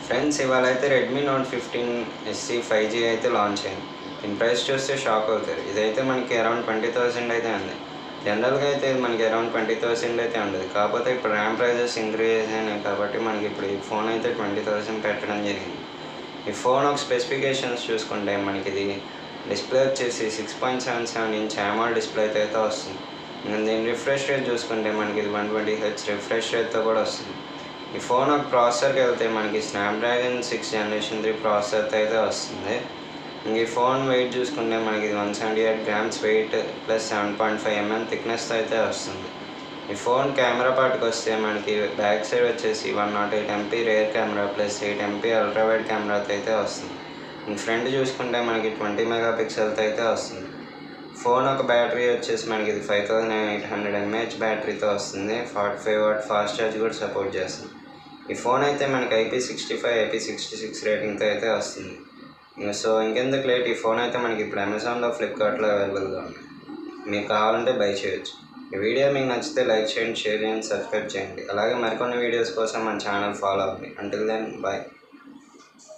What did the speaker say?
Friends, ఇవాళ అయితే Redmi note 15 SE 5G అయితే లాంచ్ అయింది. దీని ప్రైస్ చూస్తే షాక్ అవుతారు. ఇదైతే మనకి అరౌండ్ 20,000 అయితే ఉంది. జనరల్గా అయితే ఇది మనకి అరౌండ్ 20,000 అయితే ఉండదు. కాకపోతే ఇప్పుడు ర్యామ్ ప్రైజెస్ ఇంక్రీజ్ అయినాయి కాబట్టి మనకి ఇప్పుడు ఈ ఫోన్ అయితే 20,000 పెట్టడం జరిగింది. ఈ ఫోన్ ఒక స్పెసిఫికేషన్స్ చూసుకుంటే మనకి ఇది డిస్ప్లే వచ్చేసి 6.77 ఇంచ్ AMOLED డిస్ప్లే అయితే వస్తుంది. దీని రిఫ్రెష్ రేట్ చూసుకుంటే మనకి ఇది 120Hz రిఫ్రెష్ రేట్తో కూడా వస్తుంది. ఈ ఫోన్ ఒక ప్రాసెసర్కి వెళ్తే మనకి స్నాప్డ్రాగన్ 6 జనరేషన్ 3 ప్రాసెసర్తో అయితే వస్తుంది. ఈ ఫోన్ వెయిట్ చూసుకుంటే మనకి ఇది 178 grams వెయిట్ ప్లస్ 7.5 mm థిక్నెస్తో అయితే వస్తుంది. ఈ ఫోన్ కెమెరా పార్ట్కి వస్తే మనకి బ్యాక్ సైడ్ వచ్చేసి 108 MP rear camera plus 8 MP ultra wide కెమెరాతో అయితే వస్తుంది. ఫ్రంట్ చూసుకుంటే మనకి 20 మెగాపిక్సెల్తో అయితే వస్తుంది. ఫోన్ ఒక బ్యాటరీ వచ్చేసి మనకి ఇది 5800 mAh బ్యాటరీతో వస్తుంది. 45 watt ఫాస్ట్ ఛార్జ్ కూడా సపోర్ట్ చేస్తుంది. ఈ ఫోన్ అయితే మనకి IP65 IP66 రేటింగ్తో అయితే వస్తుంది. సో ఇంకెందుకు లేట్, ఈ ఫోన్ అయితే మనకి ఇప్పుడు అమెజాన్లో ఫ్లిప్కార్ట్లో అవైలబుల్గా ఉంది. మీకు కావాలంటే బై చేయొచ్చు. ఈ వీడియో మీకు నచ్చితే లైక్ చేయండి, షేర్ చేయండి, సబ్స్క్రైబ్ చేయండి. అలాగే మరికొన్ని వీడియోస్ కోసం మన ఛానల్ ఫాలో అవ్వండి. Until then bye.